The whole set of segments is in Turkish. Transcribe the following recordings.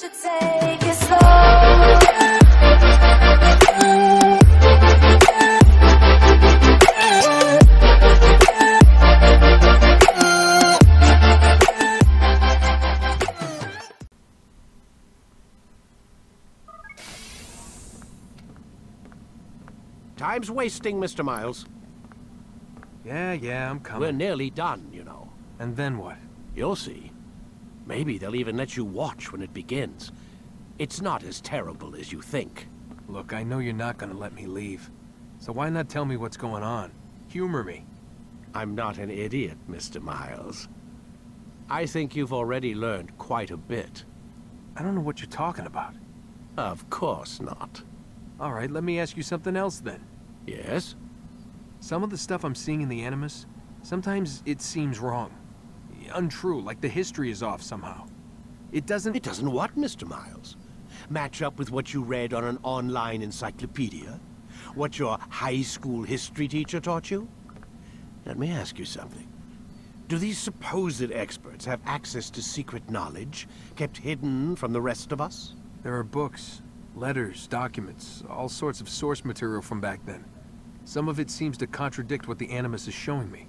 should take it slow. Time's wasting, Mr. Miles. Yeah, I'm coming. We're nearly done, you know. And then what? You'll see. Maybe they'll even let you watch when it begins. It's not as terrible as you think. Look, I know you're not gonna let me leave. So why not tell me what's going on? Humor me. I'm not an idiot, Mr. Miles. I think you've already learned quite a bit. I don't know what you're talking about. Of course not. All right, let me ask you something else then. Yes? Some of the stuff I'm seeing in the Animus, sometimes it seems wrong. Untrue, like the history is off somehow. It doesn't what, Mr. Miles? Match up with what you read on an online encyclopedia? What your high school history teacher taught you? Let me ask you something. Do these supposed experts have access to secret knowledge, kept hidden from the rest of us? There are books, letters, documents, all sorts of source material from back then. Some of it seems to contradict what the Animus is showing me.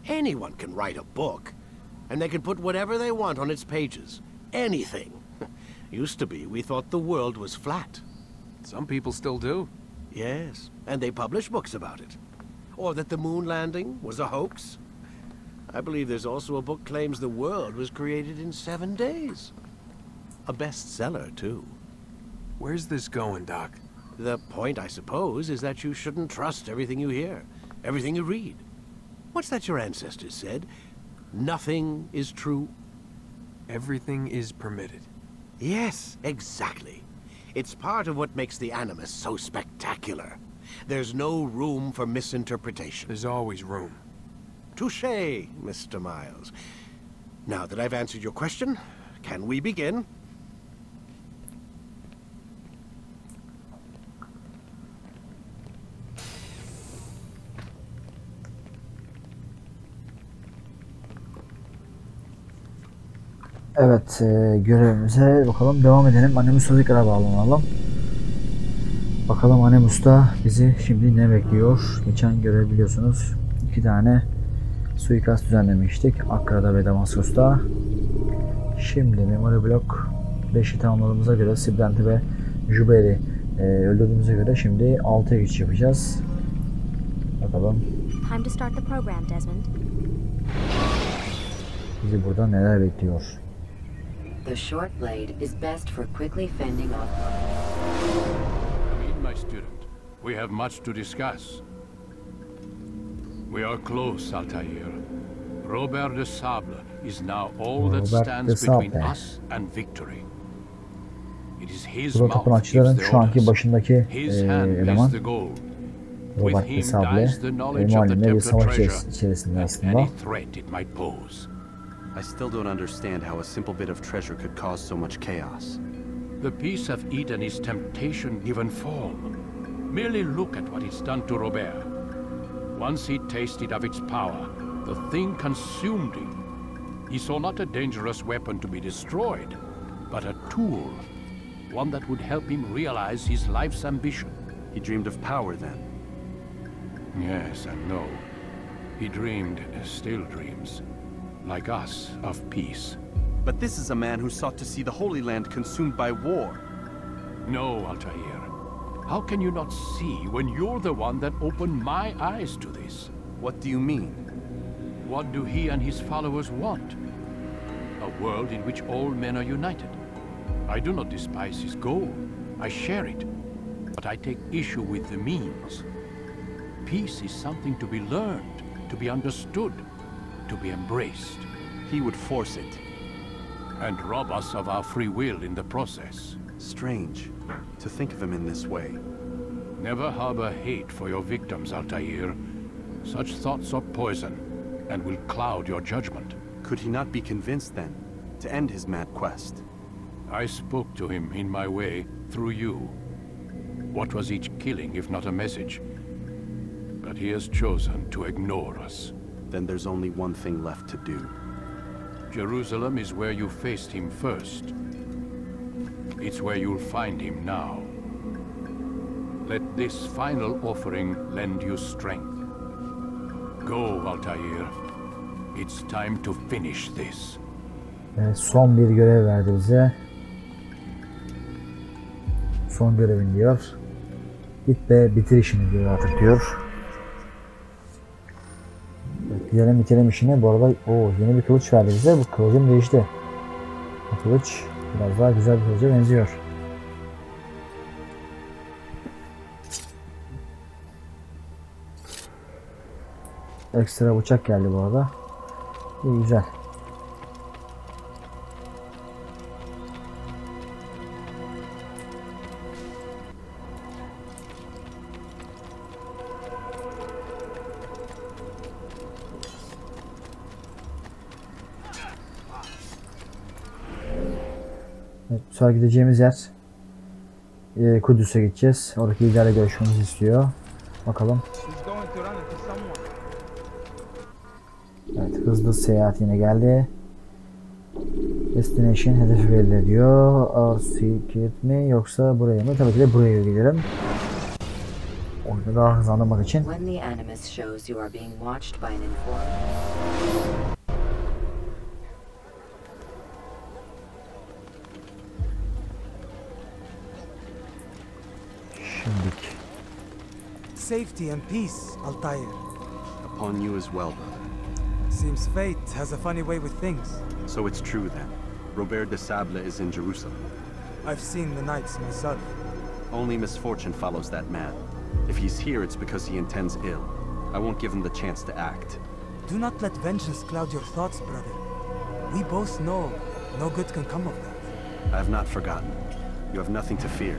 Anyone can write a book, and they can put whatever they want on its pages. Anything. Used to be, we thought the world was flat. Some people still do. Yes, and they publish books about it. Or that the moon landing was a hoax. I believe there's also a book claims the world was created in 7 days. A bestseller, too. Where's this going, Doc? The point, I suppose, is that you shouldn't trust everything you hear, everything you read. What's that your ancestors said? Nothing is true? Everything is permitted. Yes, exactly. It's part of what makes the Animus so spectacular. There's no room for misinterpretation. There's always room. Touché, Mr. Miles. Now that I've answered your question, can we begin? Evet, görevimize bakalım devam edelim. Animus'a tekrar bağlanalım. Bakalım Animus'ta bizi şimdi ne bekliyor? Geçen görev biliyorsunuz 2 tane suikast düzenlemiştik. Akra'da ve Damaskus'ta. Şimdi memory block 5'i tamamladığımıza göre Sibrant'i ve Juber'i öldürdüğümüze göre şimdi 6'ya geçiş yapacağız. Bakalım. Time to start the program, Desmond. Bizi burada neler bekliyor? The short blade is best for quickly fending off. Read, my student. We have much to discuss. We are close, Altair. Robert de Sable is now all that stands between us and victory. It is his mouth gives the orders. His hand plays the gold. With him dies the knowledge of the Templar treasure and any threat it might pose. I still don't understand how a simple bit of treasure could cause so much chaos. The peace of Eden is temptation given form. Merely look at what it's done to Robert. Once he tasted of its power, the thing consumed him. He saw not a dangerous weapon to be destroyed, but a tool. One that would help him realize his life's ambition. He dreamed of power then? Yes and no. He dreamed, still dreams. Like us, of peace. But this is a man who sought to see the Holy Land consumed by war. No, Altair. How can you not see when you're the one that opened my eyes to this? What do you mean? What do he and his followers want? A world in which all men are united. I do not despise his goal. I share it. But I take issue with the means. Peace is something to be learned, to be understood, to be embraced. He would force it. And rob us of our free will in the process. Strange, to think of him in this way. Never harbor hate for your victims, Altair. Such thoughts are poison, and will cloud your judgment. Could he not be convinced, then, to end his mad quest? I spoke to him in my way, through you. What was each killing, if not a message? But he has chosen to ignore us. Then there's only one thing left to do. Jerusalem is where you faced him first. It's where you'll find him now. Let this final offering lend you strength. Go, Altair. It's time to finish this. Evet, son bir görev verdi bize. Son görevin diyor. Git ve bitir işini diyor artık diyor. Evet, gidelim bitirelim işini. Bu arada yeni bir kılıç verdi bize. Bu kılıcım değişti. Bu kılıç biraz daha güzel bir kılıca benziyor. Ekstra bıçak geldi bu arada. İyi, güzel. Evet, bu sefer gideceğimiz yer Kudüs'e gideceğiz. Oradaki liderle görüşmemizi istiyor. Bakalım. Evet, hızlı seyahat yine geldi. Destination hedefi belirle diyor. Secret mi yoksa buraya mı? Tabii ki de buraya gidelim. Orada daha hızlanmak için. When the animus shows you are being watched by an informant. Şimdik. Safety and peace, Altair. Upon you as well, brother. Seems fate has a funny way with things. So it's true then. Robert de Sable is in Jerusalem. I've seen the knights myself. Only misfortune follows that man. If he's here, it's because he intends ill. I won't give him the chance to act. Do not let vengeance cloud your thoughts, brother. We both know no good can come of that. I have not forgotten. You have nothing to fear.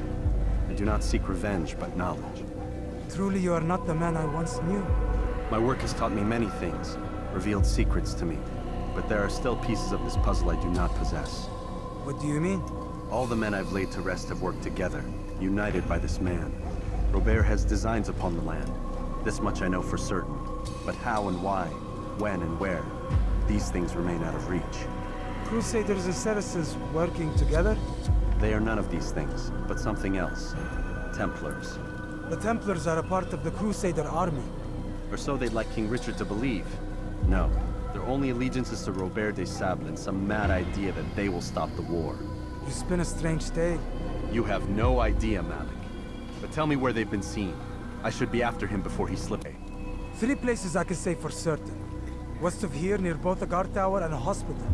I do not seek revenge, but knowledge. Truly you are not the man I once knew. My work has taught me many things, revealed secrets to me. But there are still pieces of this puzzle I do not possess. What do you mean? All the men I've laid to rest have worked together, united by this man. Robert has designs upon the land. This much I know for certain. But how and why, when and where, these things remain out of reach. Crusaders and Saracens working together? They are none of these things, but something else. Templars. The Templars are a part of the Crusader army. Or so they'd like King Richard to believe. No, their only allegiance is to Robert de Sable and some mad idea that they will stop the war. You spin a strange tale. You have no idea, Malik. But tell me where they've been seen. I should be after him before he slips. 3 places I can say for certain. West of here, near both a guard tower and a hospital.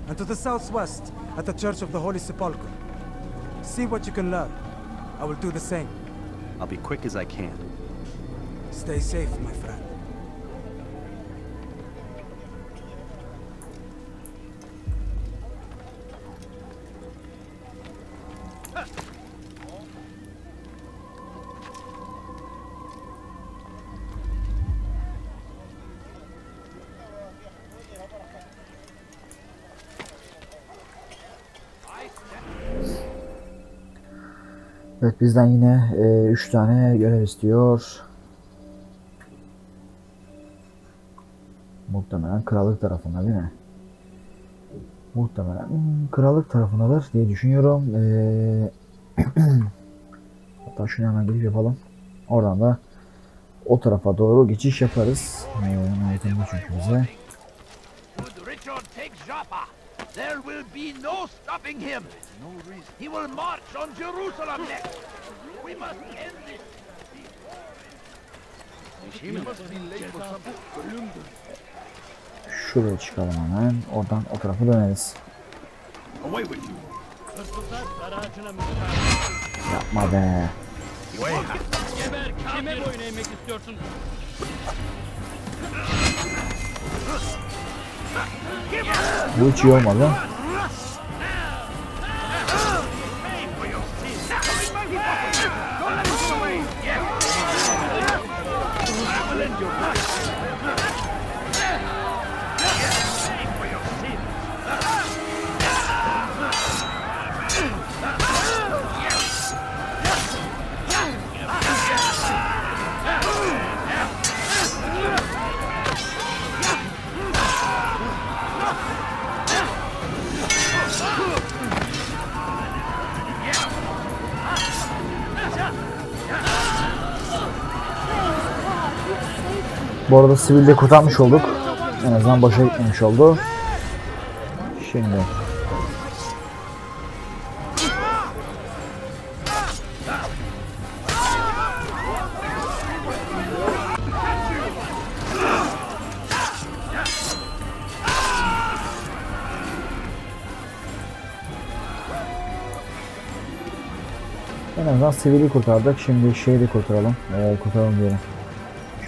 And to the southwest, at the Church of the Holy Sepulchre. See what you can learn. I will do the same. I'll be quick as I can. Stay safe, my friend. Evet, bizden yine 3 tane görev istiyor. Muhtemelen krallık tarafında değil mi? Muhtemelen krallık tarafındadır diye düşünüyorum. Hatta şunu hemen gidip yapalım. Oradan da o tarafa doğru geçiş yaparız. Yakında çünkü bize. There will be no stopping him. He will march on Jerusalem next. We must end this. He must be late for something. Şuraya çıkalım hemen. Oradan o tarafa döneriz. Away with you. Yapma be. Geber, kime boyun eğmek istiyorsun? Bu hiç iyi olmadı. Bu arada sivilde kurtarmış olduk. En azından boşa gitmemiş oldu. Şimdi en azından sivili kurtardık. Şimdi şeyi de kurtaralım. Kurtaralım diyelim.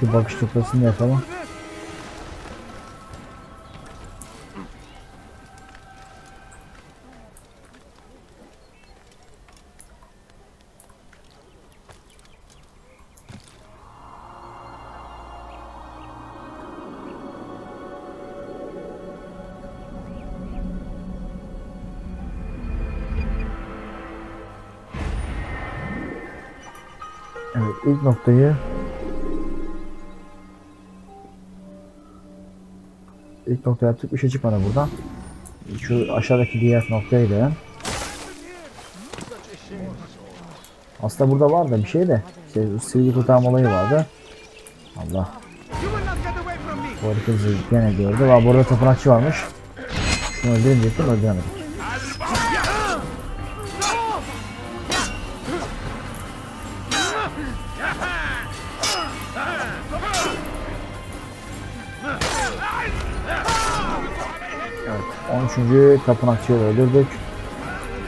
Şu bakış noktasını yapalım. Evet, ilk nokta yaptık, bir şey çıkmadı buradan. Şu aşağıdaki diğer noktaya gidelim. Aslında burada var da bir şey de sivil kurtarma olayı vardı. Allah. Bu hareketi gene gördü. Burada tapınakçı varmış. Şunu öldürünce öldüremedik. Evet, 13. tapınakçıyı öldürdük.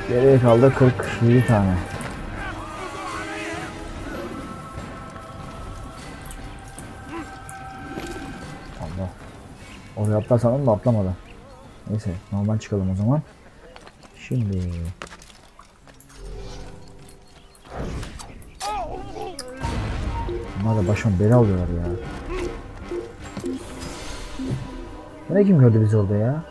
Geriye kaldı 47 tane. Allah. Oraya atlar sanırım da atlamadı. Neyse, normal çıkalım o zaman. Şimdi bunlar da başıma bela alıyorlar ya. Ne kim gördü bizi orada ya?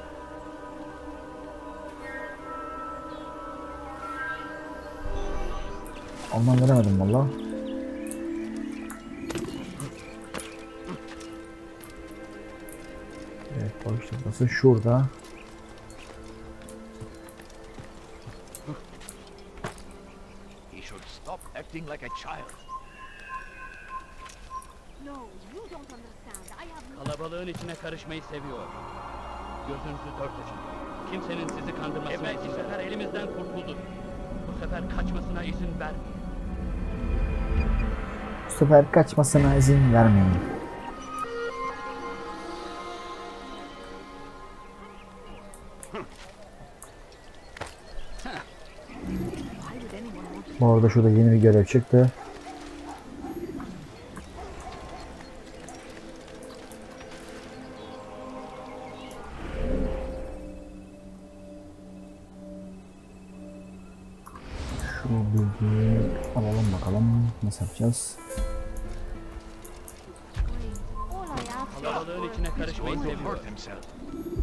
Anlam veremedim valla. Evet, bakış noktası şurada. He should stop acting like a child. No, you don't understand. I have Kalabalığın içine karışmayı seviyor. Gözünüzü dört açın. Kimsenin sizi kandırmasına izin vermeyin. Bu sefer elimizden kurtuldu. Bu sefer kaçmasına izin vermeyin. Bu sefer kaçmasına izin vermeyin. Bu arada şurada yeni bir görev çıktı. Şu bilgiyi alalım bakalım nasıl yapacağız. Kalabalığın içine karışmayı seviyor.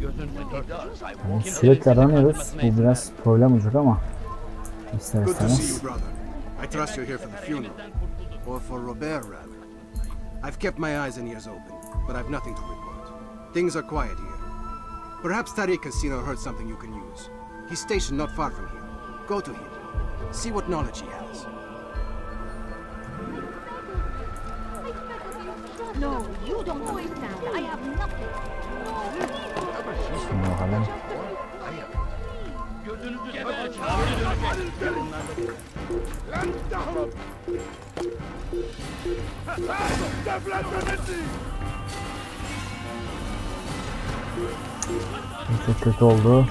Gözünüzü dört açın. Yani sürekli aranıyoruz. Bu biraz problem olacak ama ister Good to see istemez. you, brother. I trust you're here for the funeral. Or for Robert, rather. I've kept my eyes and ears open, but I've nothing to report. Things are quiet here. Perhaps Tariq has seen or heard something you can use. He's stationed not far from here. Go to him. See what knowledge he has. No, you don't understand. I have nothing. Şimdi bakalım. Gözünüzü dört açın. Çok kötü oldu.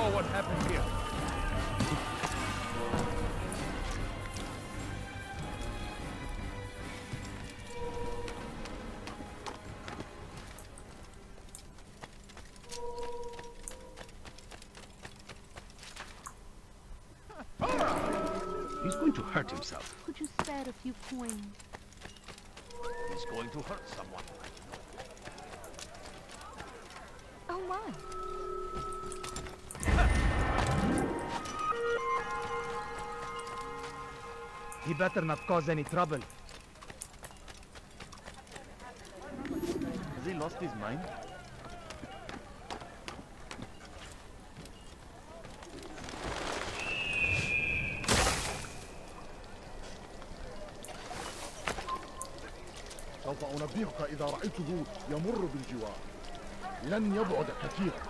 saw what happened here. He's going to hurt himself. Could you spare a few coins? He's going to hurt someone. Oh my. He better not cause any trouble. Has he lost his mind? سوف أنبهك إذا رأيته يمر بالجوار. لن يبعد كثيرا.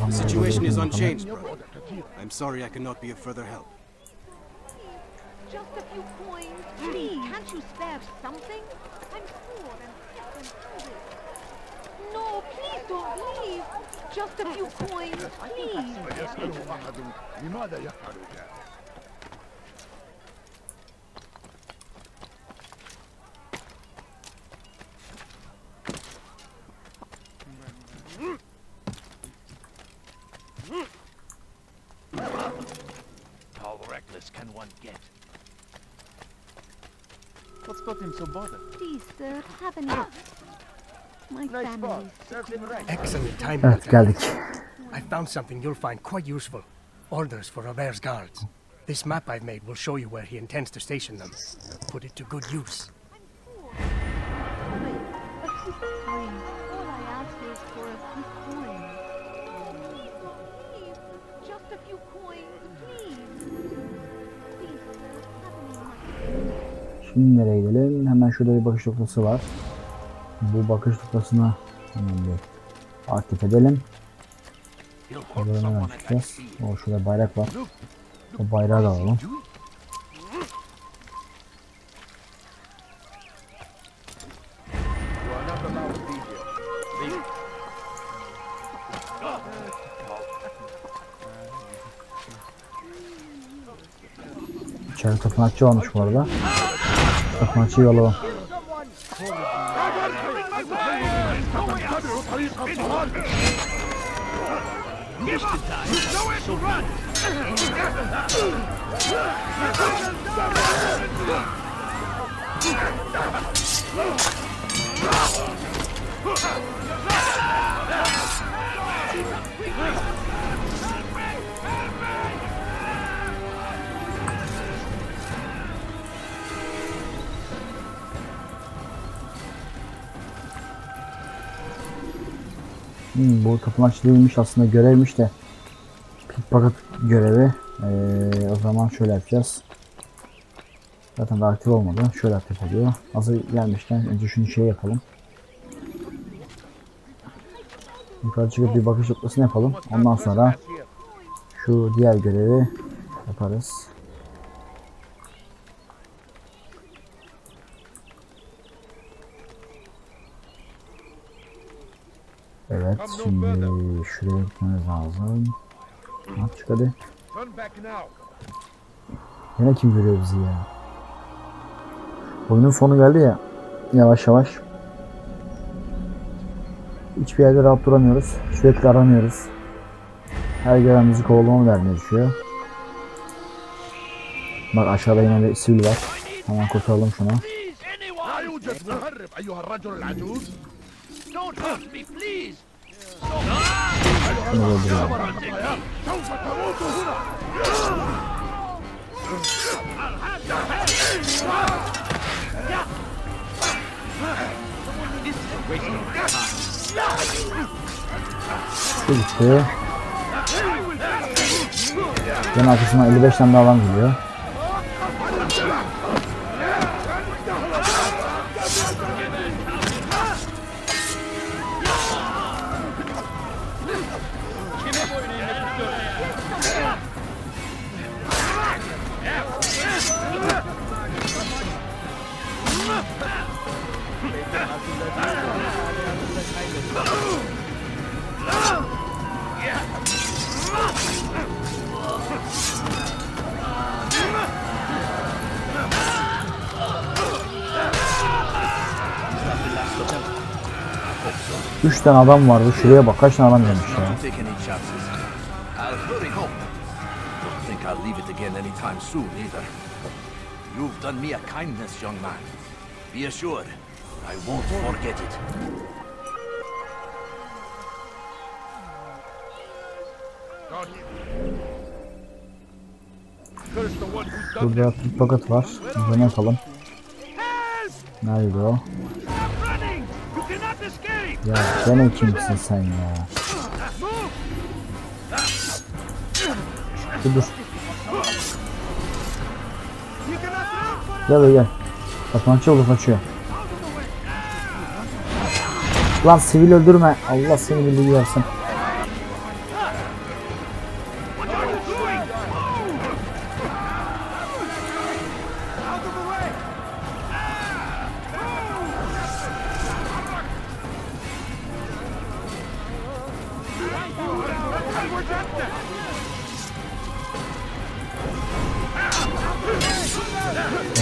The situation is unchanged, bro. I'm sorry I cannot be of further help. Just a few coins, please. Can't you spare something? I'm poor and sick and hungry. No, please don't leave. Just a few coins, please. How reckless can one get? What's got him so bothered? Please, sir, have enough. My family. Excellent timing. Evet, geldik. I found something you'll find quite useful. Orders for Robert's guards. This map I've made will show you where he intends to station them. Put it to good use. All I ask is for a few coins. Please, just a few coins, please. Please, sir, have any money. Şimdi nereye gidelim? Hemen şurada bir bakış noktası var. Bu bakış noktasına hemen bir aktif edelim. Buradan çıkacağız. O şurada bayrak var. O bayrağı da alalım. İçeride tapınakçı varmış bu arada. Tapınakçıyı alalım. Bu tapınakçı değilmiş, aslında görevmiş de pickpocket görevi. O zaman şöyle yapacağız. Zaten daha aktif olmadı. Şöyle aktif oluyor. Hazır gelmişken önce şunu şey yapalım. Yukarı çıkıp bir bakış noktasını yapalım. Ondan sonra şu diğer görevi yaparız. Evet, şimdi şuraya gitmemiz lazım. Çık hadi. Yine kim görüyor bizi ya? Oyunun sonu geldi ya. Yavaş yavaş. Hiçbir yerde rahat duramıyoruz. Sürekli aranıyoruz. Her gelen bizi kovalama vermeye düşüyor. Bak aşağıda yine bir sivil var. Hemen kurtaralım şunu. Şunu öldürüyorum. Bu gitti. Yan arkasından 55 tane daha adam geliyor. Üç tane adam vardı. Şuraya bak, kaç tane adam gelmiş ya. Burada bir paket var. Bunu yapalım. Nerede o? Ya gene kimsin sen ya? Dur. Gel. Kapançı olur, kaçıyor. Lan sivil öldürme. Allah seni bildiği versin.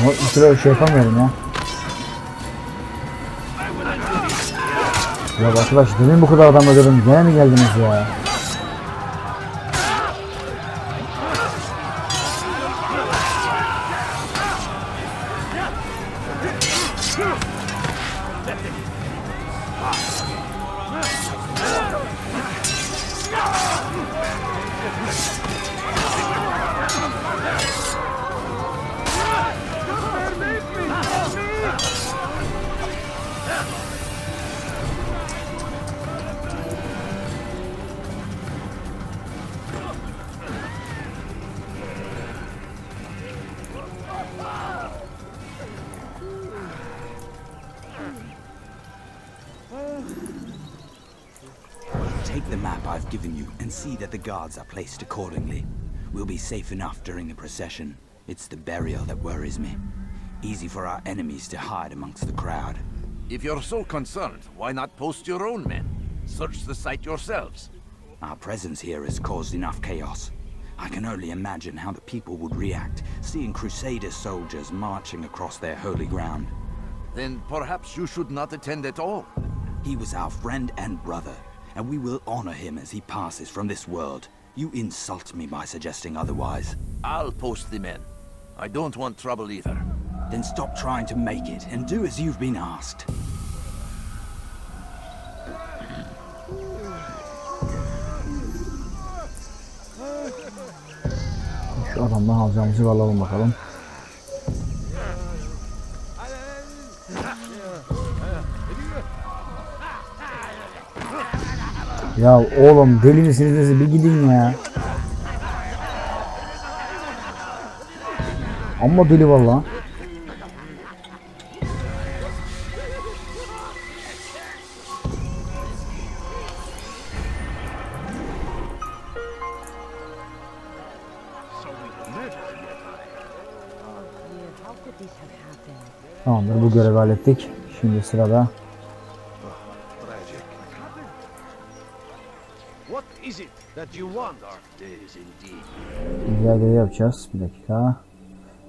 Ama bir süre şey yapamıyorum ya. Ya arkadaş, demin bu kadar adam öldürdüm. Gene mi geldiniz ya? Take the map I've given you and see that the guards are placed accordingly. We'll be safe enough during the procession. It's the burial that worries me. Easy for our enemies to hide amongst the crowd. If you're so concerned, why not post your own men? Search the site yourselves. Our presence here has caused enough chaos. I can only imagine how the people would react, seeing Crusader soldiers marching across their holy ground. Then perhaps you should not attend at all. He was our friend and brother, and we will honor him as he passes from this world. You insult me by suggesting otherwise. I'll post the men. I don't want trouble either. Then stop trying to make it and do as you've been asked. Şu adamdan alacağımızı alalım bakalım. Ya oğlum, deli misiniz? Bir gidin ya. Amma deli vallahi. Tamamdır, bu görevi hallettik. Şimdi sırada diğer görevi yapacağız. Bir dakika.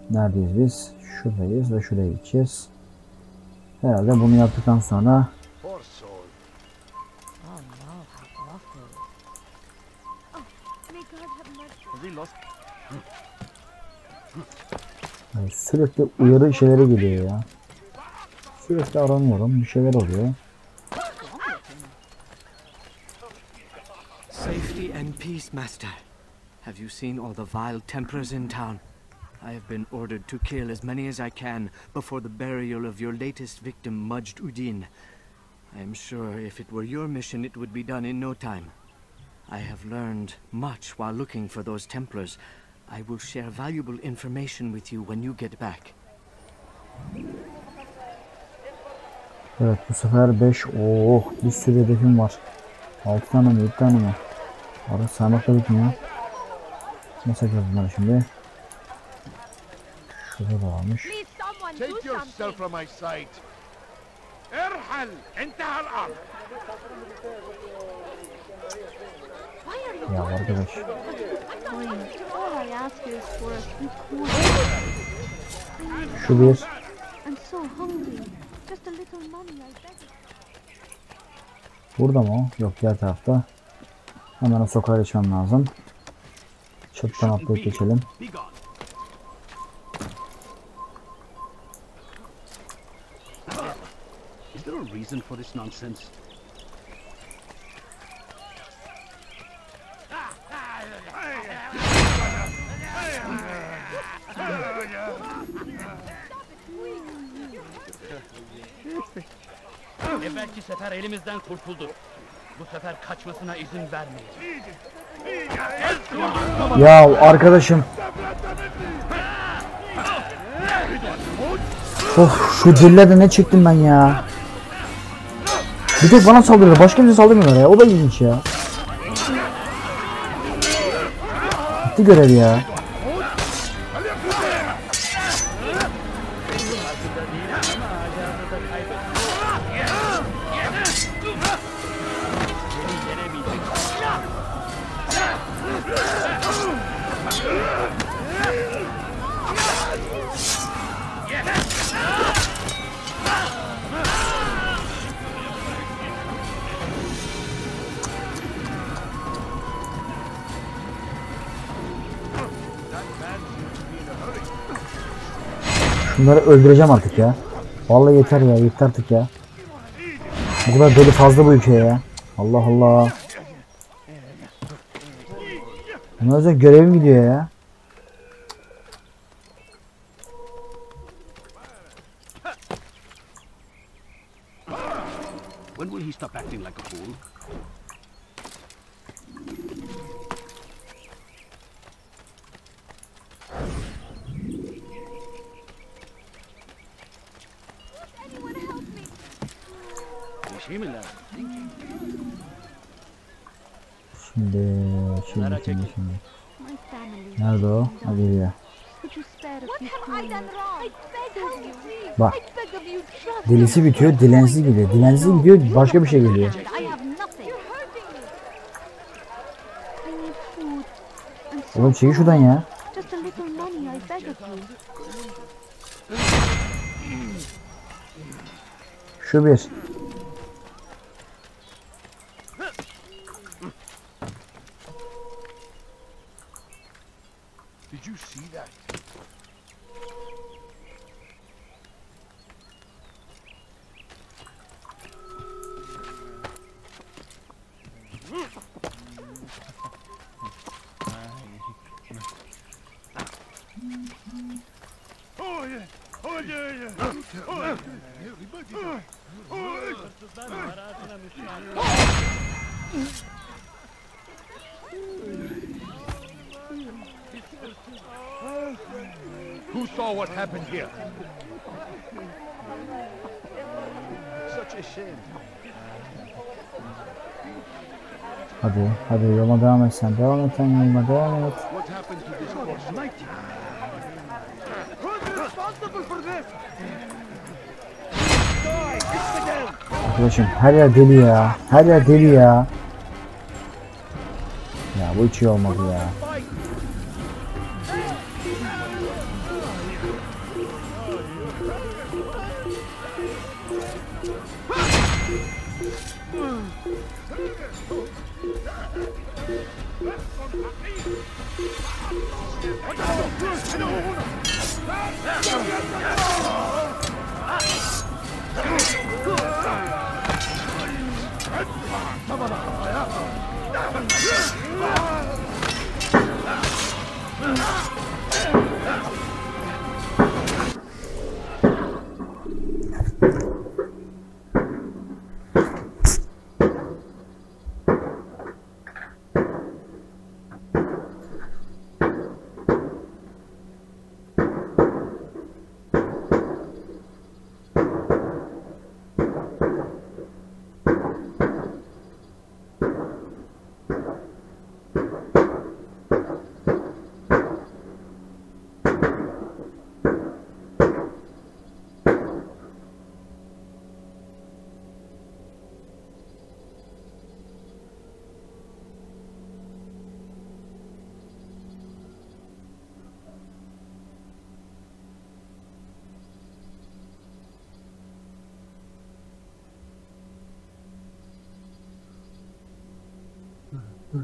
Neredeyiz biz? Şuradayız ve şuraya gideceğiz. Herhalde bunu yaptıktan sonra yani sürekli uyarı şeyleri geliyor ya. Sürekli aranıyorum. Bir şeyler oluyor. Safety and peace, Master. Have you seen all the vile Templars in town? I have been ordered to kill as many as I can before the burial of your latest victim, Majd Udin. I am sure if it were your mission, it would be done in no time. I have learned much while looking for those Templars. I will share valuable information with you when you get back. Evet, bu sefer 5. Oh, bir sürü hedefim var. 6 tane mi, 7 tane mi? Arada saymakla bitmiyor. Nasıl yapacağız bunları şimdi? Şurada da varmış. Take yourself from my sight. Erhal, انتهى الأمر. Ya arkadaş. All I ask is for a few coins. Şu bir. I'm so hungry. Just a little money, I beg. Burada mı o? Yok, diğer tarafta. Hemen o sokağa geçmem lazım. Çöpten atlayıp geçelim. Is there a reason for this nonsense? Evvelki sefer elimizden kurtuldu. Bu sefer kaçmasına izin vermeyin. Ya arkadaşım. Of, şu dillerde ne çektim ben ya. Bir tek bana saldırıyorlar. Başka bize saldırmıyorlar ya. O da ilginç ya. Bitti görev ya. Bunları öldüreceğim artık ya. Vallahi yeter ya, yeter artık ya. Bu kadar deli fazla bu ülkeye ya. Allah Allah. Ne olacak, görevim gidiyor ya. When will he stop acting like a fool? Şimdi. Nerede o? Hadi ya. Bak. Delisi bitiyor, dilensiz gidiyor. Dilensiz gidiyor, başka bir şey geliyor. Oğlum çekil şuradan ya. Şu bir. Did you see that? Who saw what happened here? Such a shame. Hadi, hadi yoluna devam et sen. Devam et sen, yoluna devam et. What happened to this horse? Who's responsible for this? Arkadaşım her yer deli ya. Her yer deli ya. Ya bu hiç iyi olmadı ya. This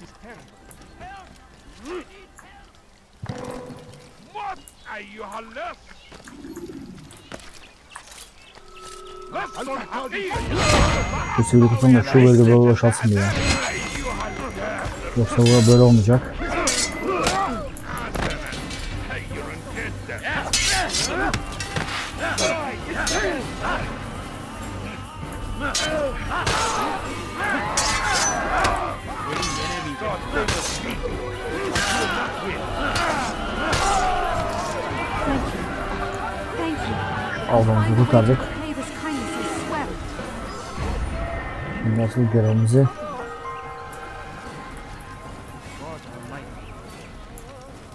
is terrible. Help! What are you halus? Bu sevgili kafam da şu bölge böyle boşalsın diye. Yoksa bu böyle olmayacak. Avlamızı kurtardık. Şimdi asıl görevimizi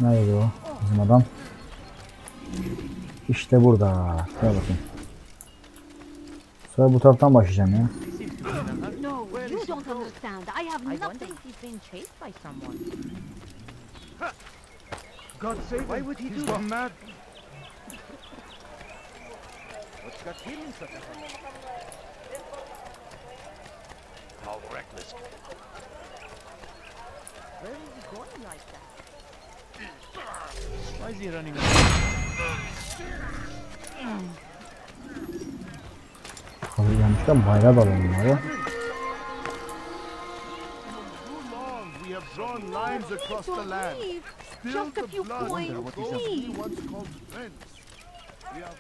nerede o bizim adam? İşte burada. Gel bakayım. Sonra bu taraftan başlayacağım ya. No, you don't understand. I have nothing. He's been chased by someone. God save him. Why would he do that? Mad. What's got him in such a hurry? How reckless. Where is he going like that? Why is he running Tabii yanlışlıkla bayrağı da alalım bunları. We have drawn lines across the land. Still the blood we once called friends. We have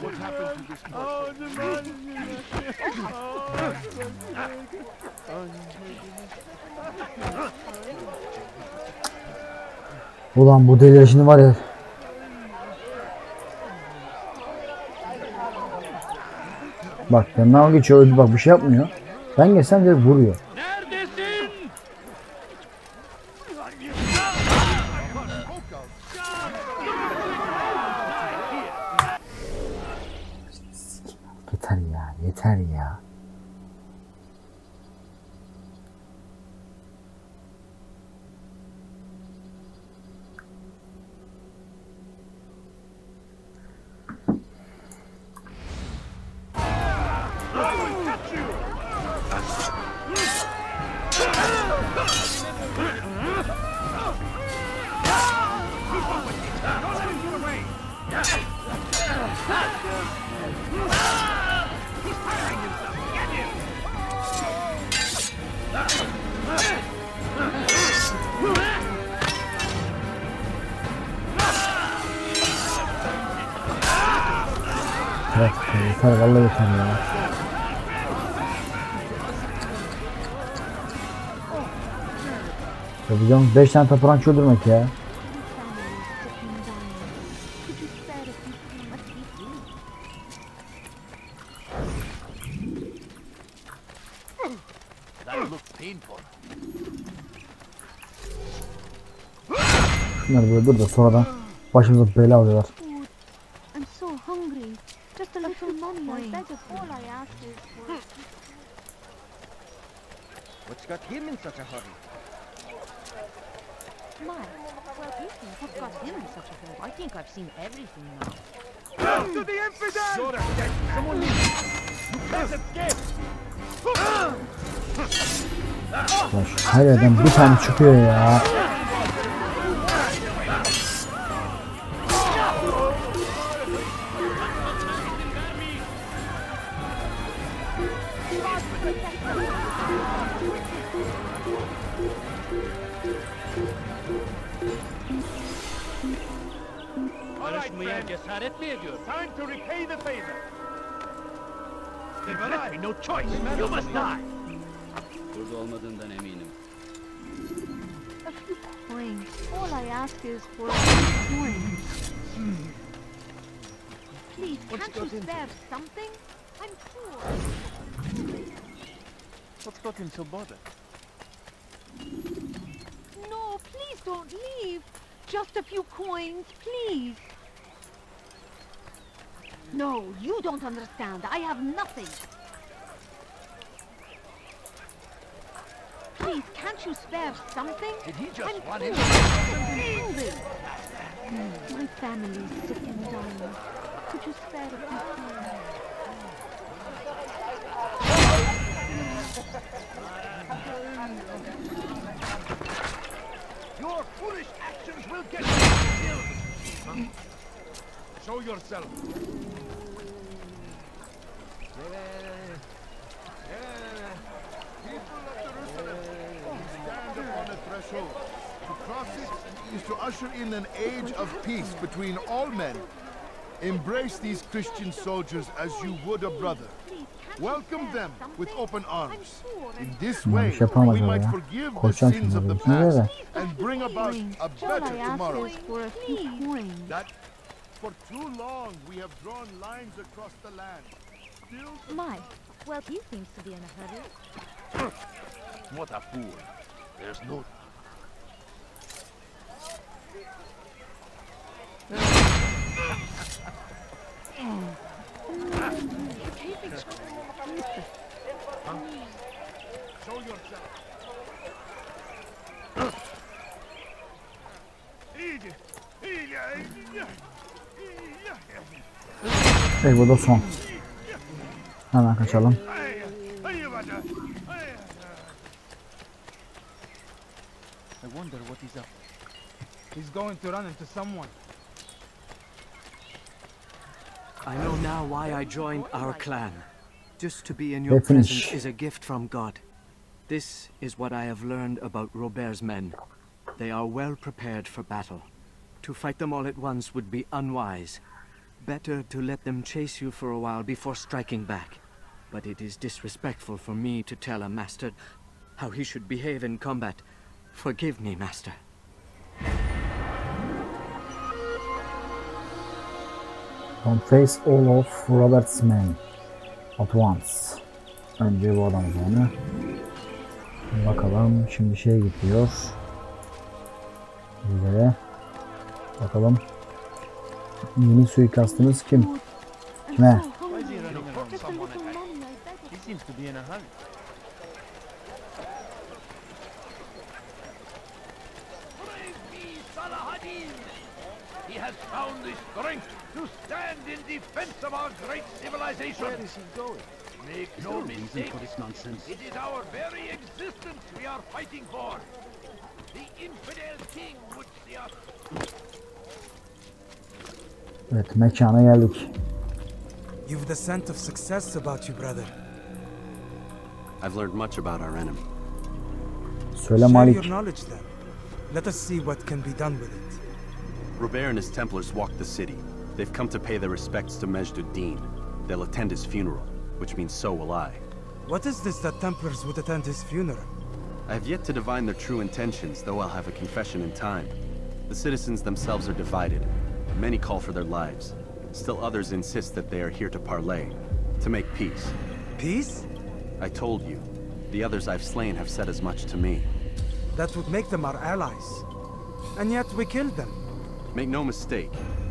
what happened to this Ulan bu deliler şimdi var ya. Bak yanından geçiyor, bak bir şey yapmıyor. Ben geçsem direkt vuruyor. Neredesin? Yeter ya, yeter ya. Evet, yeter vallahi yeter ya. Yapacağım 5 tane tapurançı öldürmek ya. Şunları böyle dur da sonradan başımıza bela alıyorlar. I'm so hungry. Just a little money. That is all I ask is for. What's got him in such a hurry? My, well, what's got him in such a hurry? I think I've seen everything now. Go to the infidel! You're dead. Someone needs you. You can't escape. Lan şu her yerden bir tane çıkıyor ya. Barışmaya cesaret mi ediyor? Time to repay the favor. There left me no choice. You must die. Burada olmadığından eminim. A few coins. All I ask is for a few coins. Please, can't you spare something? I'm poor. What's got him so bothered? No, please don't leave. Just a few coins, please. No, you don't understand. I have nothing. Please, can't you spare something? Did he just I'm want poor. it? My family's sick and dying. Could you spare a few coins? Your foolish actions will get you killed. Show yourself. People of Jerusalem, stand upon a threshold. To cross it is to usher in an age of peace between all men. Embrace these Christian soldiers as you would a brother. Welcome them with open arms. In this way, we might forgive the sins of the past and bring about a better tomorrow. That for too long we have drawn lines across the land. Still My, well, he seems to be in a hurry. what a fool. There's no... Show yourself. Bu da son. Hemen kaçalım. I wonder what he's up. He's going to run into someone. I know now why I joined our clan. Just to be in your presence is a gift from God. This is what I have learned about Robert's men. They are well prepared for battle. To fight them all at once would be unwise. Better to let them chase you for a while before striking back. But it is disrespectful for me to tell a master how he should behave in combat. Forgive me, master. Don't face all of Robert's men at once. Önce bu adamı sonra. Bakalım şimdi şey gidiyor. Üzere. Bakalım. Yeni suikastımız kim? Kime? He has found the strength to stand in defense of our great civilization. Where is he going? Make no mistake, it is our very existence we are fighting for. The infidel king would see us. Evet, mekana geldik. You've the scent of success about you, brother. I've learned much about our enemy. Söyle Share Malik. your knowledge then. Let us see what can be done with it. Robert and his Templars walked the city. They've come to pay their respects to Majd-ud-Din. They'll attend his funeral, which means so will I. What is this that Templars would attend his funeral? I have yet to divine their true intentions, though I'll have a confession in time. The citizens themselves are divided. Many call for their lives. Still others insist that they are here to parley, to make peace. Peace? I told you. The others I've slain have said as much to me. That would make them our allies. And yet we killed them. Make no mistake,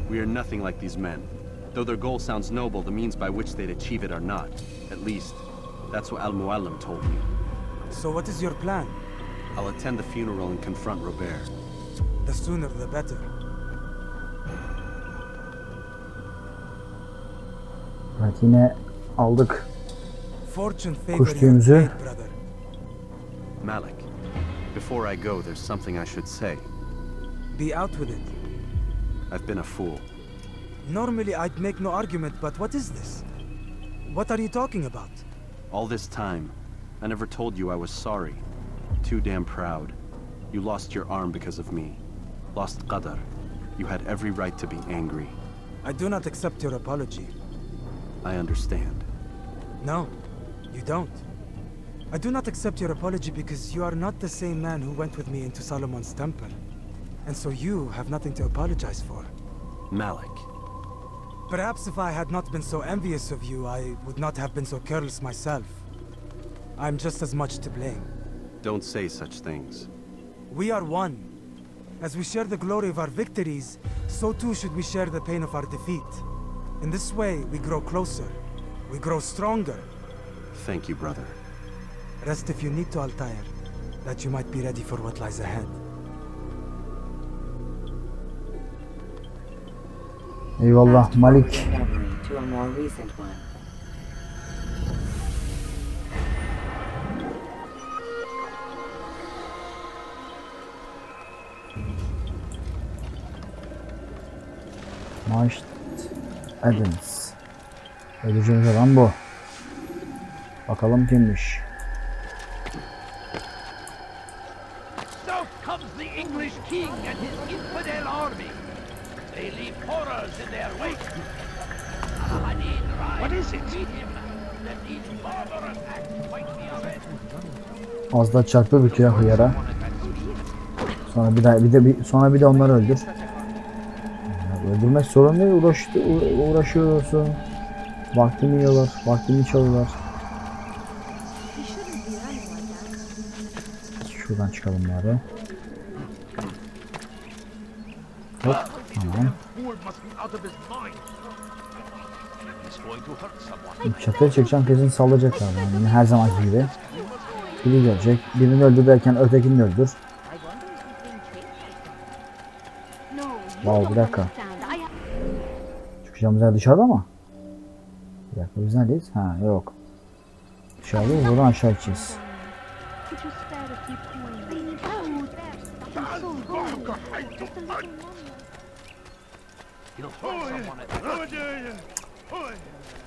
we are nothing like these men. Though their goal sounds noble, the means by which they'd achieve it are not. At least, that's what Al-Muallim told me. So what is your plan? I'll attend the funeral and confront Robert. The sooner the better. Evet, yine aldık Fortune favor your kostümümüzü. fate, brother. Malik, before I go, there's something I should say. Be out with it. I've been a fool. Normally I'd make no argument, but what is this? What are you talking about? All this time, I never told you I was sorry. Too damn proud. You lost your arm because of me. Lost Qadar. You had every right to be angry. I do not accept your apology. I understand. No, you don't. I do not accept your apology because you are not the same man who went with me into Solomon's temple. And so you have nothing to apologize for. Malik. Perhaps if I had not been so envious of you, I would not have been so careless myself. I'm just as much to blame. Don't say such things. We are one. As we share the glory of our victories, so too should we share the pain of our defeat. In this way, we grow closer. We grow stronger. Thank you, brother. Rest if you need to, Altair, that you might be ready for what lies ahead. Eyvallah Malik. To a more recent one. Maaş Adams. Ödeyeceğimiz adam bu. Bakalım kimmiş. So comes the English king and his infidel army. They leave horrors in their wake. What is it? Let these barbarous acts fight me of it. Az da çarpı bitiyor hıyara. Sonra bir de onları öldür. Öldürmek sorun değil, uğraşıyorsun. Vaktimi yiyorlar, vaktimi çalıyorlar. Şuradan çıkalım bari. Hop, tamam. Çatıya çıkacağım, kesin saldıracaklar yani her zamanki gibi. Biri gelecek, birini öldür derken ötekini öldür. Wow, bir dakika. Çıkacağımız yer dışarıda mı? Bir dakika, biz neredeyiz? Ha, yok. Dışarıdayız, buradan aşağı gideceğiz.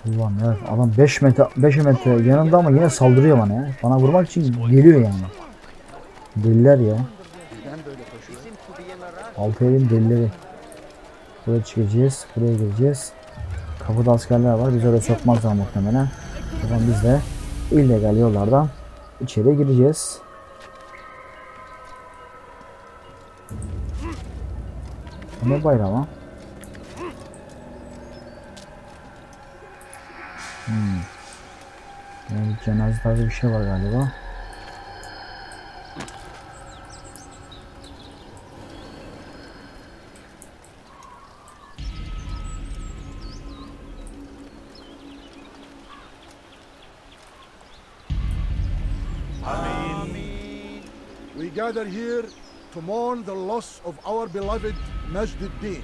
Ulan evet, adam 5 metre yanında ama yine saldırıyor bana ya. Bana vurmak için geliyor yani. Deliler ya. Altair'in delileri. Buraya çıkacağız, buraya gireceğiz. Kapıda askerler var, biz oraya sokmazlar muhtemelen. O zaman biz de illegal yollardan içeriye gireceğiz. Ne bayrağı lan? Yani cenaze tarzı bir şey var galiba. We gather here to mourn the loss of our beloved Majduddin,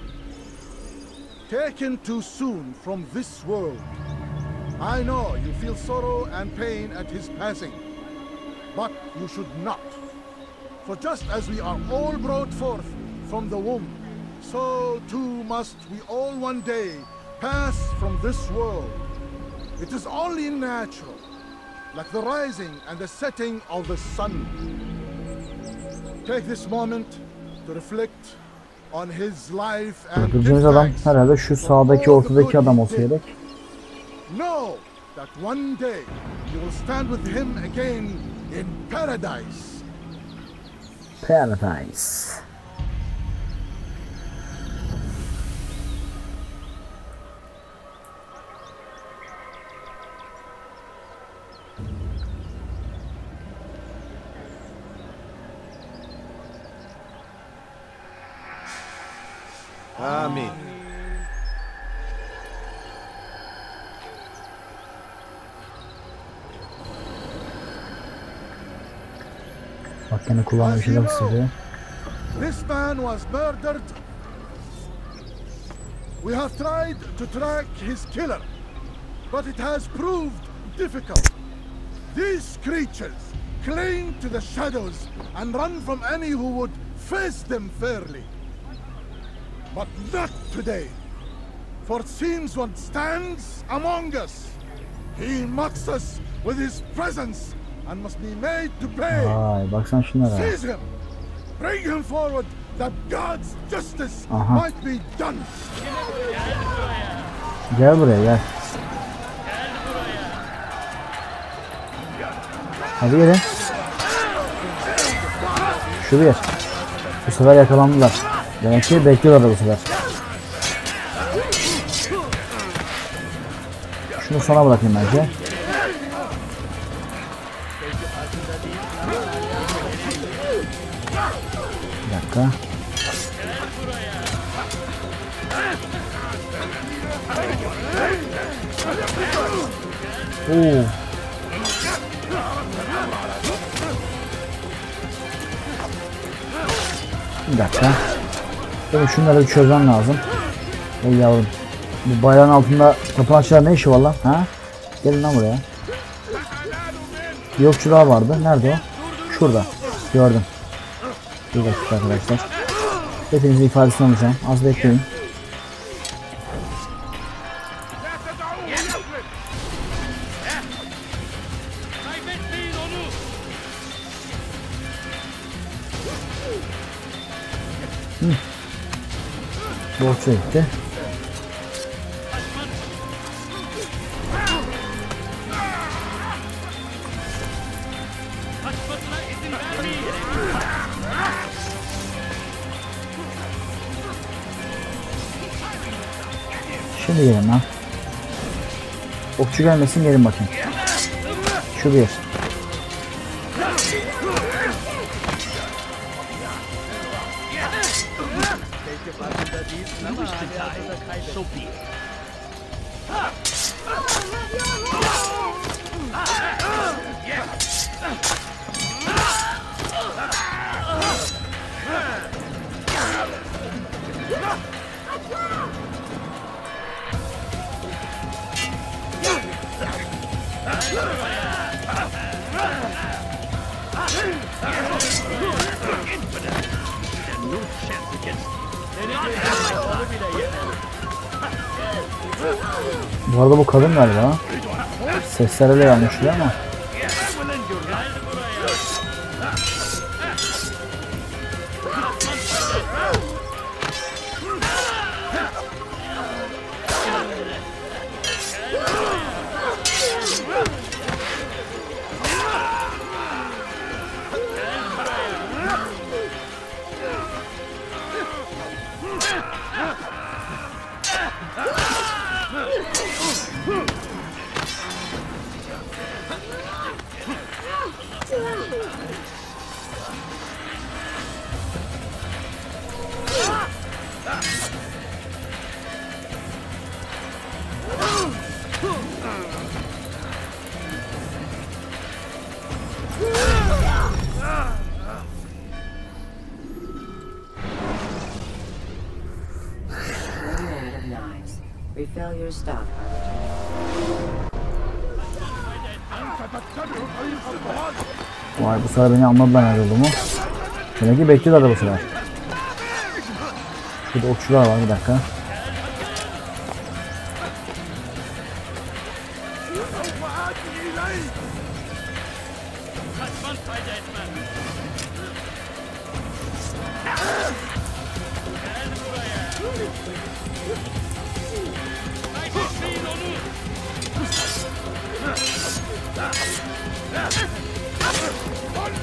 taken too soon from this world. I know you feel sorrow and pain at his passing, but you should not. For just as we are all brought forth from the womb, so too must we all one day pass from this world. It is only natural, like the rising and the setting of the sun. Take this moment to reflect on his life and Öldüreceğimiz adam herhalde şu sağdaki ortadaki adam olsa gerek. Know that one day you will stand with him again in paradise. Paradise. Amin. Bak yine kulağına bir şeyler ısırıyor. This man was murdered. We have tried to track his killer, but it has proved difficult. These creatures cling to the shadows and run from any who would face them fairly. But not today, for since one stands among us, he mocks us with his presence and must be made to pay. Vay baksana şunlara. Seize him. Bring him forward that God's justice might be done. Gel buraya gel. Hadi gelin. Şu bir. Bu sefer yakalandılar. Demek ki bekliyorlar bu sefer. Şunu sona bırakayım bence. Bir dakika. Oo. Bir dakika. Benim şunları bir çözmem lazım. Ey yavrum. Bu bayrağın altında tapınakçılar ne işi var lan? Ha? Gelin lan buraya. Bir okçu daha vardı. Nerede o? Şurada. Gördüm. Bir dakika arkadaşlar. Hepinizin ifadesini alacağım. Az bekleyin. Bu okçu gitti. Şimdi gelin lan. Okçu gelmesin, gelin bakayım. Şu bir. Bu arada bu kadın galiba. Sesler öyle yanlışlıyor ama. Refill your stock. Vay, bu sefer beni anladılar nerede olduğumu. Demek ki bekliyorlar bu sefer. Şurada okçular var, bir dakika.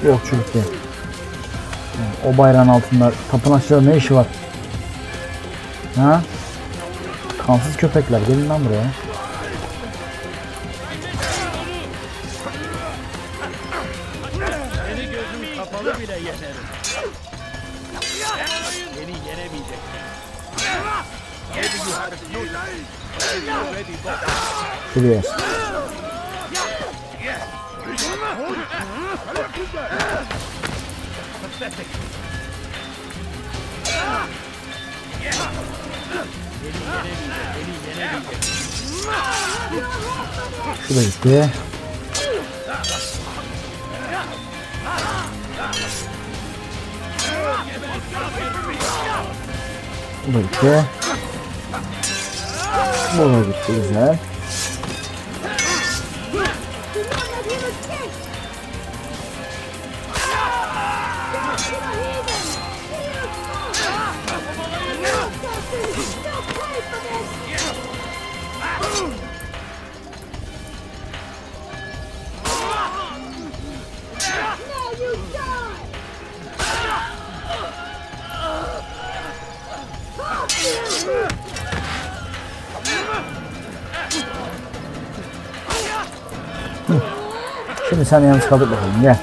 Yok çocuk ya. O bayrağın altında tapınakçıların ne işi var? Ha? Kansız köpekler, gelin lan buraya. Seni gözüm kapalı bile yenerim. Beni yenemeyeceksin. Şuraya. Şu da gitti. Bu da gitti. Bu da gitti, güzel. Şimdi sen yalnız kaldık bakalım, gel.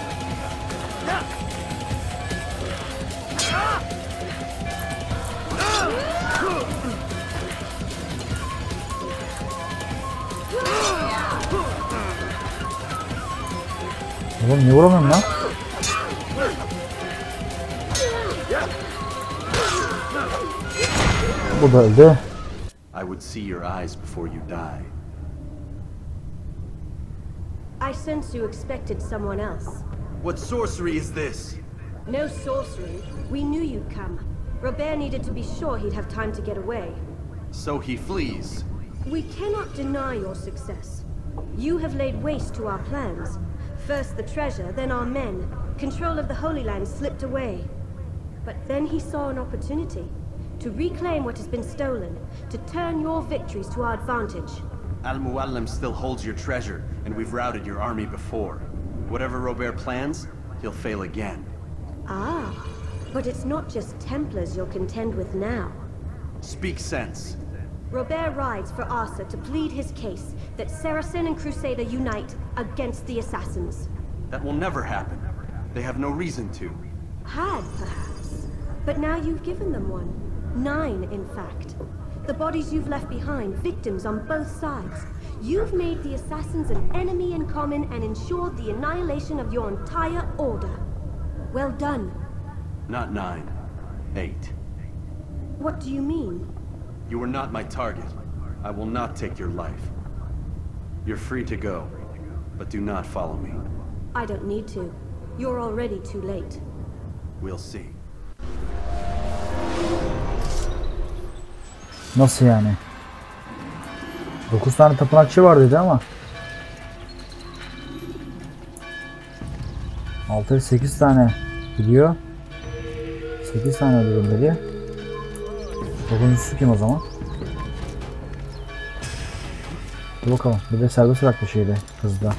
Oğlum niye vuramıyorum lan? Bu da öldü. I would see your eyes before you die. I sense you expected someone else. What sorcery is this? No sorcery. We knew you'd come. Robert needed to be sure he'd have time to get away. So he flees. We cannot deny your success. You have laid waste to our plans. First the treasure, then our men. Control of the Holy Land slipped away. But then he saw an opportunity to reclaim what has been stolen, to turn your victories to our advantage. Al-Muallim still holds your treasure, and we've routed your army before. Whatever Robert plans, he'll fail again. Ah, but it's not just Templars you'll contend with now. Speak sense. Robert rides for Arthur to plead his case that Saracen and Crusader unite against the assassins. That will never happen. They have no reason to. Had, perhaps. But now you've given them one. 9, in fact. The bodies you've left behind, victims on both sides. You've made the assassins an enemy in common and ensured the annihilation of your entire order. Well done. Not 9. 8. What do you mean? You were not my target. I will not take your life. You're free to go, but do not follow me. I don't need to. You're already too late. We'll see. Nasıl yani? 9 tane tapınakçı var dedi ama Altair 8 tane biliyor. 8 tane öldürüm dedi. 9'uncusu kim o zaman? Dur bakalım. Bir de serbest bıraktı şeyde hızda.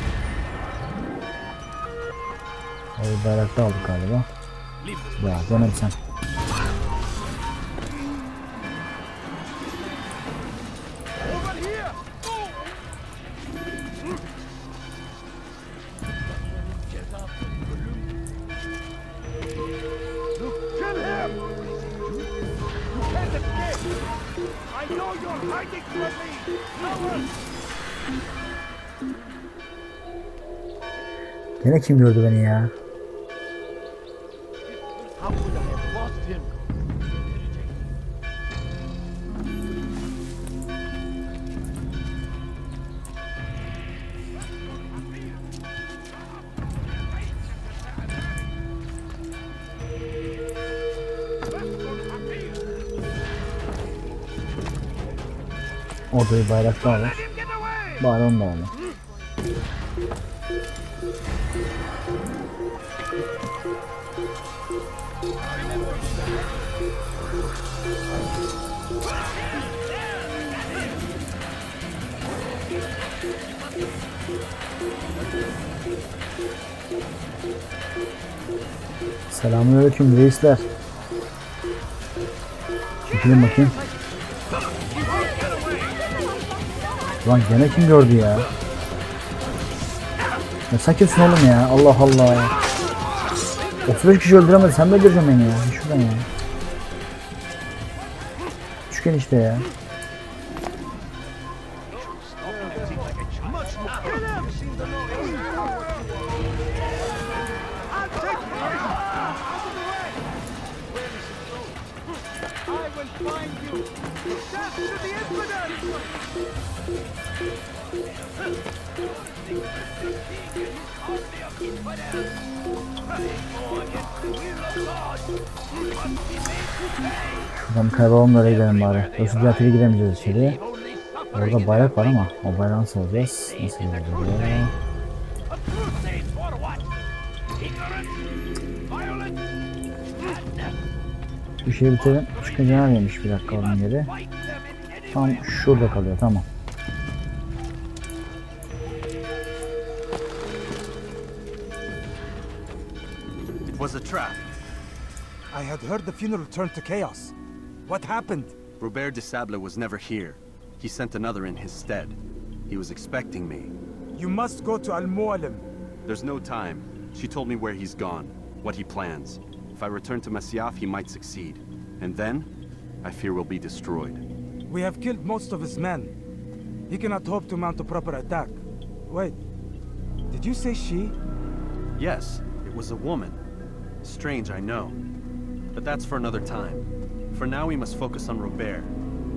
O bayrakta aldık galiba. Ya dönem sen. Yine kim gördü beni ya? Orada bir bayrak daha var. Bari onu da alalım. Selamünaleyküm reisler. Çekilin bakayım. Lan gene kim gördü ya? Ya sen kimsin oğlum ya? Allah Allah. 35 kişi öldüremedi. Sen mi öldüreceksin beni ya? Şuradan ya. Üçgen işte ya. Şuradan kaybolalım da gidelim bari. Yoksa diğer türlü gidemeyeceğiz içeriye. Orada bayrak var ama o bayrağı nasıl alacağız? Nasıl alacağız ya? Bir şey bitirelim. Çıkınca neredeymiş bir dakika onun yeri? Tam şurada kalıyor, tamam. It was a trap. I had heard the funeral turned to chaos. What happened? Robert de Sable was never here. He sent another in his stead. He was expecting me. You must go to Al-Muallim. There's no time. She told me where he's gone, what he plans. If I return to Masyaf, he might succeed. And then, I fear we'll be destroyed. We have killed most of his men. He cannot hope to mount a proper attack. Wait, did you say she? Yes, it was a woman. Strange, I know. But that's for another time. For now, we must focus on Robert.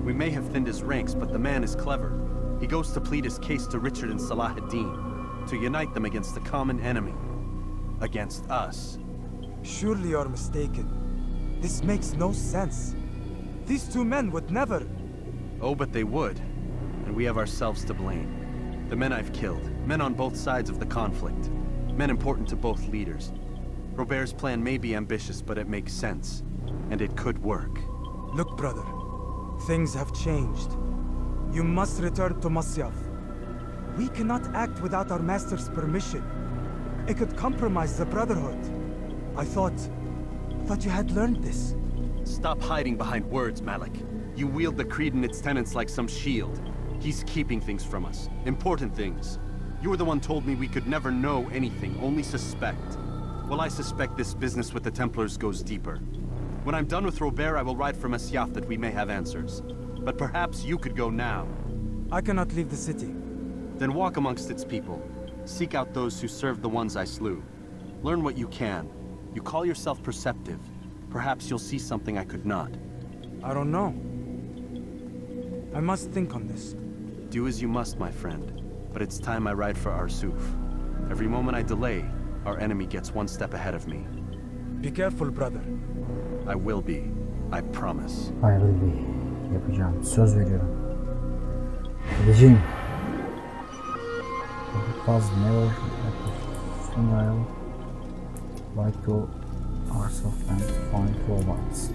We may have thinned his ranks, but the man is clever. He goes to plead his case to Richard and Salah ad-Din, to unite them against the common enemy. Against us. Surely you're mistaken. This makes no sense. These two men would never... Oh, but they would. And we have ourselves to blame. The men I've killed, men on both sides of the conflict. Men important to both leaders. Robert's plan may be ambitious, but it makes sense. And it could work. Look, brother. Things have changed. You must return to Masyaf. We cannot act without our master's permission. It could compromise the Brotherhood. I thought you had learned this. Stop hiding behind words, Malik. You wield the creed and its tenets like some shield. He's keeping things from us. Important things. You were the one told me we could never know anything, only suspect. Well, I suspect this business with the Templars goes deeper. When I'm done with Robert, I will ride for Masyaf that we may have answers. But perhaps you could go now. I cannot leave the city. Then walk amongst its people. Seek out those who served the ones I slew. Learn what you can. You call yourself perceptive. Perhaps you'll see something I could not. I don't know. I must think on this. Do as you must, my friend. But it's time I ride for Arsuf. Every moment I delay, our enemy gets one step ahead of me. Be careful, brother. I will be. I promise. I will be. Yapacağım. Söz veriyorum. Gideceğim. It was never like to Arsuf and find robots.